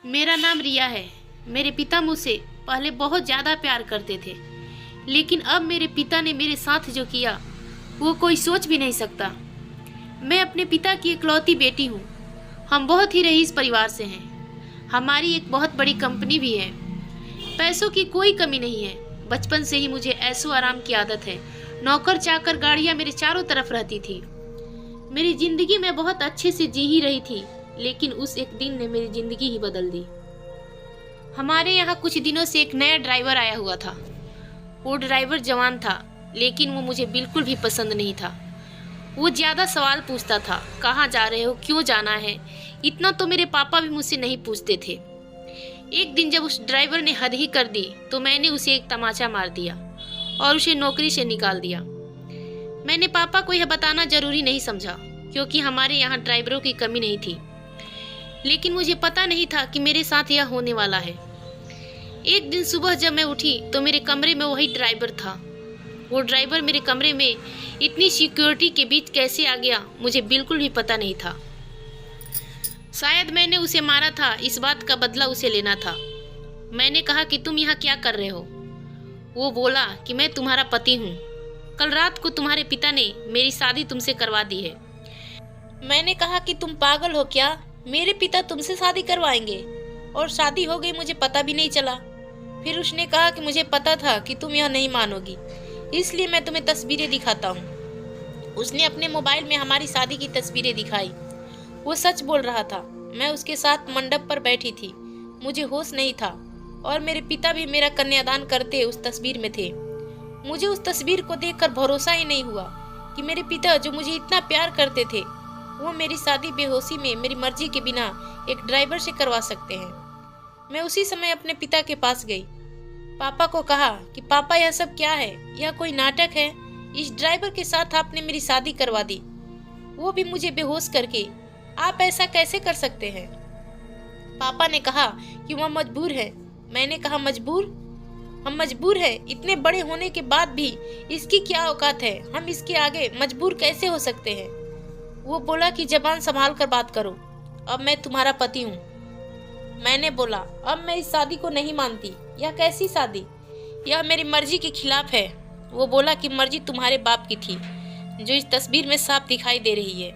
मेरा नाम रिया है। मेरे पिता मुझसे पहले बहुत ज़्यादा प्यार करते थे, लेकिन अब मेरे पिता ने मेरे साथ जो किया वो कोई सोच भी नहीं सकता। मैं अपने पिता की इकलौती बेटी हूँ। हम बहुत ही रईस परिवार से हैं। हमारी एक बहुत बड़ी कंपनी भी है। पैसों की कोई कमी नहीं है। बचपन से ही मुझे ऐशो आराम की आदत है। नौकर चाकर गाड़ियाँ मेरे चारों तरफ रहती थी। मेरी जिंदगी में बहुत अच्छे से जी ही रही थी, लेकिन उस एक दिन ने मेरी जिंदगी ही बदल दी। हमारे यहाँ कुछ दिनों से एक नया ड्राइवर आया हुआ था। वो ड्राइवर जवान था, लेकिन वो मुझे बिल्कुल भी पसंद नहीं था। वो ज़्यादा सवाल पूछता था, कहाँ जा रहे हो, क्यों जाना है। इतना तो मेरे पापा भी मुझसे नहीं पूछते थे। एक दिन जब उस ड्राइवर ने हद ही कर दी तो मैंने उसे एक तमाचा मार दिया और उसे नौकरी से निकाल दिया। मैंने पापा को यह बताना जरूरी नहीं समझा, क्योंकि हमारे यहाँ ड्राइवरों की कमी नहीं थी। लेकिन मुझे पता नहीं था कि मेरे साथ यह होने वाला है। एक दिन सुबह जब मैं उठी तो मेरे कमरे में वही ड्राइवर था। वो ड्राइवर मेरे कमरे में इतनी सिक्योरिटी के बीच कैसे आ गया, मुझे बिल्कुल भी पता नहीं था। शायद मैंने उसे मारा था, इस बात का बदला उसे लेना था। मैंने कहा कि तुम यहाँ क्या कर रहे हो। वो बोला कि मैं तुम्हारा पति हूँ। कल रात को तुम्हारे पिता ने मेरी शादी तुमसे करवा दी है। मैंने कहा कि तुम पागल हो क्या, मेरे पिता तुमसे शादी करवाएंगे, और शादी हो गई मुझे पता भी नहीं चला। फिर उसने कहा कि मुझे पता था कि तुम यह नहीं मानोगी, इसलिए मैं तुम्हें तस्वीरें दिखाता हूँ। उसने अपने मोबाइल में हमारी शादी की तस्वीरें दिखाई। वो सच बोल रहा था। मैं उसके साथ मंडप पर बैठी थी। मुझे होश नहीं था और मेरे पिता भी मेरा कन्यादान करते उस तस्वीर में थे। मुझे उस तस्वीर को देखकर भरोसा ही नहीं हुआ कि मेरे पिता जो मुझे इतना प्यार करते थे, वो मेरी शादी बेहोशी में मेरी मर्जी के बिना एक ड्राइवर से करवा सकते हैं। मैं उसी समय अपने पिता के पास गई। पापा को कहा कि पापा यह सब क्या है, यह कोई नाटक है। इस ड्राइवर के साथ आपने मेरी शादी करवा दी, वो भी मुझे बेहोश करके। आप ऐसा कैसे कर सकते हैं। पापा ने कहा कि वह मजबूर है। मैंने कहा मजबूर? हम मजबूर हैं, इतने बड़े होने के बाद भी इसकी क्या औकात है, हम इसके आगे मजबूर कैसे हो सकते हैं। वो बोला कि जबान संभाल कर बात करो, अब मैं तुम्हारा पति हूँ। मैंने बोला अब मैं इस शादी को नहीं मानती। यह कैसी शादी, यह मेरी मर्जी के खिलाफ है। वो बोला कि मर्जी तुम्हारे बाप की थी, जो इस तस्वीर में साफ दिखाई दे रही है।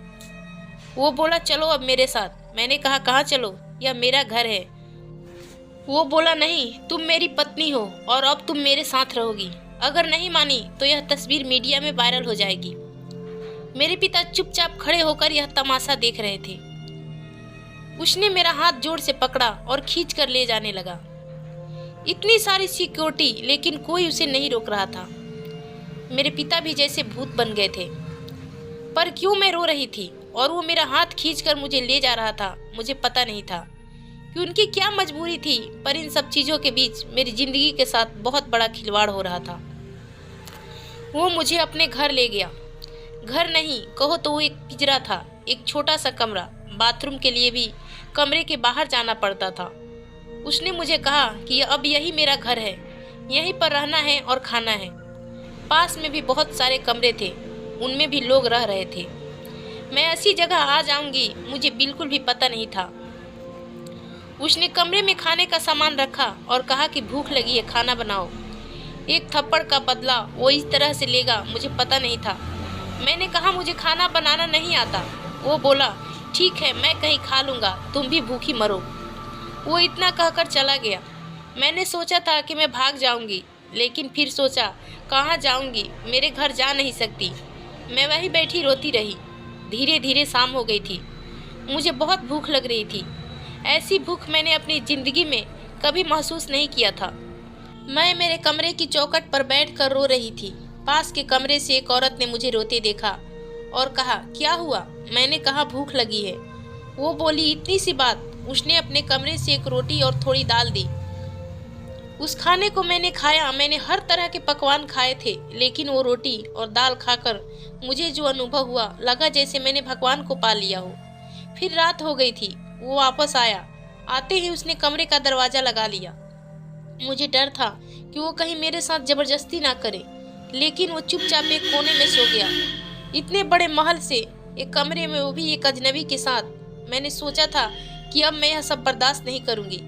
वो बोला चलो अब मेरे साथ। मैंने कहा कहाँ चलो, यह मेरा घर है। वो बोला नहीं, तुम मेरी पत्नी हो और अब तुम मेरे साथ रहोगी। अगर नहीं मानी तो यह तस्वीर मीडिया में वायरल हो जाएगी। मेरे पिता चुपचाप खड़े होकर यह तमाशा देख रहे थे। उसने मेरा हाथ जोर से पकड़ा और खींच कर ले जाने लगा। इतनी सारी सिक्योरिटी, लेकिन कोई उसे नहीं रोक रहा था। मेरे पिता भी जैसे भूत बन गए थे। पर क्यों मैं रो रही थी और वो मेरा हाथ खींचकर मुझे ले जा रहा था, मुझे पता नहीं था कि उनकी क्या मजबूरी थी। पर इन सब चीज़ों के बीच मेरी जिंदगी के साथ बहुत बड़ा खिलवाड़ हो रहा था। वो मुझे अपने घर ले गया। घर नहीं कहो तो वो एक पिंजरा था, एक छोटा सा कमरा। बाथरूम के लिए भी कमरे के बाहर जाना पड़ता था। उसने मुझे कहा कि अब यही मेरा घर है, यहीं पर रहना है और खाना है। पास में भी बहुत सारे कमरे थे, उनमें भी लोग रह रहे थे। मैं ऐसी जगह आ जाऊंगी मुझे बिल्कुल भी पता नहीं था। उसने कमरे में खाने का सामान रखा और कहा कि भूख लगी है, खाना बनाओ। एक थप्पड़ का बदला वो इस तरह से लेगा, मुझे पता नहीं था। मैंने कहा मुझे खाना बनाना नहीं आता। वो बोला ठीक है, मैं कहीं खा लूँगा, तुम भी भूखी मरो। वो इतना कहकर चला गया। मैंने सोचा था कि मैं भाग जाऊंगी, लेकिन फिर सोचा कहाँ जाऊंगी, मेरे घर जा नहीं सकती। मैं वहीं बैठी रोती रही। धीरे धीरे शाम हो गई थी। मुझे बहुत भूख लग रही थी। ऐसी भूख मैंने अपनी ज़िंदगी में कभी महसूस नहीं किया था। मैं मेरे कमरे की चौखट पर बैठकर रो रही थी। पास के कमरे से एक औरत ने मुझे रोते देखा और कहा क्या हुआ। मैंने कहा भूख लगी है। वो बोली इतनी सी बात। उसने अपने कमरे से एक रोटी और थोड़ी दाल दी। उस खाने को मैंने खाया। मैंने हर तरह के पकवान खाए थे, लेकिन वो रोटी और दाल खाकर मुझे जो अनुभव हुआ, लगा जैसे मैंने भगवान को पा लिया हो। फिर रात हो गई थी। वो वापस आया। आते ही उसने कमरे का दरवाज़ा लगा लिया। मुझे डर था कि वो कहीं मेरे साथ जबरदस्ती ना करे, लेकिन वो चुपचाप एक कोने में सो गया। इतने बड़े महल से एक कमरे में, वो भी एक अजनबी के साथ। मैंने सोचा था कि अब मैं यह सब बर्दाश्त नहीं करूँगी।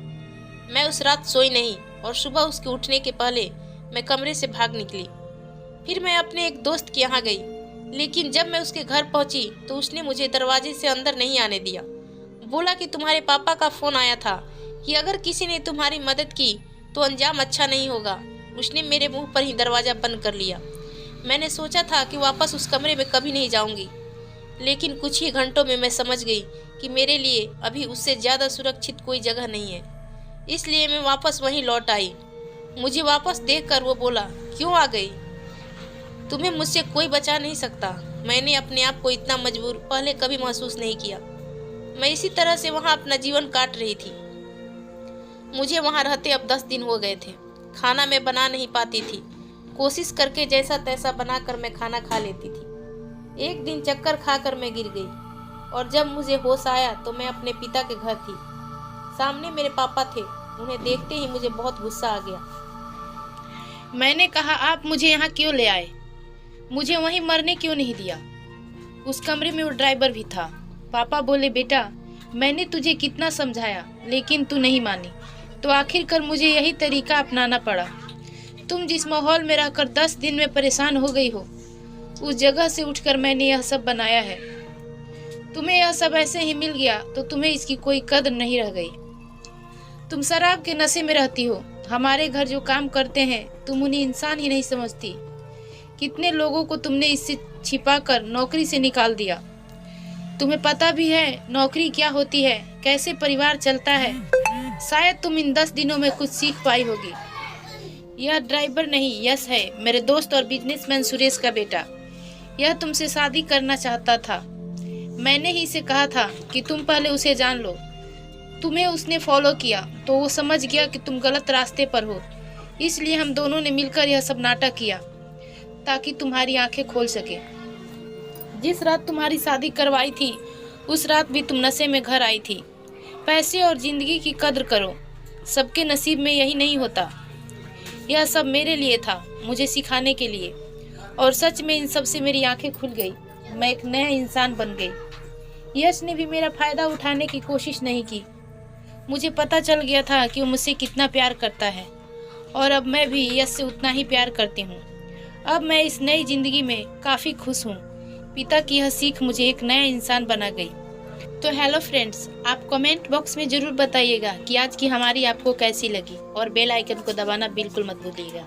मैं उस रात सोई नहीं और सुबह उसके उठने के पहले मैं कमरे से भाग निकली। फिर मैं अपने एक दोस्त के यहाँ गई, लेकिन जब मैं उसके घर पहुंची तो उसने मुझे दरवाजे से अंदर नहीं आने दिया। बोला कि तुम्हारे पापा का फ़ोन आया था कि अगर किसी ने तुम्हारी मदद की तो अंजाम अच्छा नहीं होगा। उसने मेरे मुंह पर ही दरवाज़ा बंद कर लिया। मैंने सोचा था कि वापस उस कमरे में कभी नहीं जाऊंगी, लेकिन कुछ ही घंटों में मैं समझ गई कि मेरे लिए अभी उससे ज़्यादा सुरक्षित कोई जगह नहीं है। इसलिए मैं वापस वहीं लौट आई। मुझे वापस देखकर वो बोला, क्यों आ गई? तुम्हें मुझसे कोई बचा नहीं सकता। मैंने अपने आप को इतना मजबूर पहले कभी महसूस नहीं किया। मैं इसी तरह से वहाँ अपना जीवन काट रही थी। मुझे वहाँ रहते अब 10 दिन हो गए थे। खाना मैं बना नहीं पाती थी। कोशिश करके जैसा तैसा बनाकर मैं खाना खा लेती थी। एक दिन चक्कर खाकर मैं गिर गई और जब मुझे होश आया तो मैं अपने पिता के घर थी। सामने मेरे पापा थे। उन्हें देखते ही मुझे बहुत गुस्सा आ गया। मैंने कहा, आप मुझे यहाँ क्यों ले आए? मुझे वहीं मरने क्यों नहीं दिया? उस कमरे में वो ड्राइवर भी था। पापा बोले, बेटा मैंने तुझे कितना समझाया लेकिन तू नहीं मानी, तो आखिरकार मुझे यही तरीका अपनाना पड़ा। तुम जिस माहौल में रहकर 10 दिन में परेशान हो गई हो, उस जगह से उठकर मैंने यह सब बनाया है। तुम्हें यह सब ऐसे ही मिल गया तो तुम्हें इसकी कोई कदर नहीं रह गई। तुम शराब के नशे में रहती हो। हमारे घर जो काम करते हैं तुम उन्हें इंसान ही नहीं समझती। कितने लोगों को तुमने इससे छिपाकर नौकरी से निकाल दिया। तुम्हें पता भी है नौकरी क्या होती है, कैसे परिवार चलता है। शायद तुम इन 10 दिनों में कुछ सीख पाई होगी। यह ड्राइवर नहीं, यश है, मेरे दोस्त और बिजनेसमैन सुरेश का बेटा। यह तुमसे शादी करना चाहता था। मैंने ही इसे कहा था कि तुम पहले उसे जान लो। तुम्हें उसने फॉलो किया तो वो समझ गया कि तुम गलत रास्ते पर हो। इसलिए हम दोनों ने मिलकर यह सब नाटक किया ताकि तुम्हारी आंखें खोल सके। जिस रात तुम्हारी शादी करवाई थी उस रात भी तुम नशे में घर आई थी। पैसे और जिंदगी की कद्र करो, सबके नसीब में यही नहीं होता। यह सब मेरे लिए था, मुझे सिखाने के लिए, और सच में इन सब से मेरी आंखें खुल गई। मैं एक नया इंसान बन गई। यश ने भी मेरा फायदा उठाने की कोशिश नहीं की। मुझे पता चल गया था कि वो मुझसे कितना प्यार करता है, और अब मैं भी यश से उतना ही प्यार करती हूँ। अब मैं इस नई जिंदगी में काफ़ी खुश हूँ। पिता की यह सीख मुझे एक नया इंसान बना गई। तो हेलो फ्रेंड्स, आप कमेंट बॉक्स में ज़रूर बताइएगा कि आज की हमारी आपको कैसी लगी, और बेल आइकन को दबाना बिल्कुल मत भूलिएगा।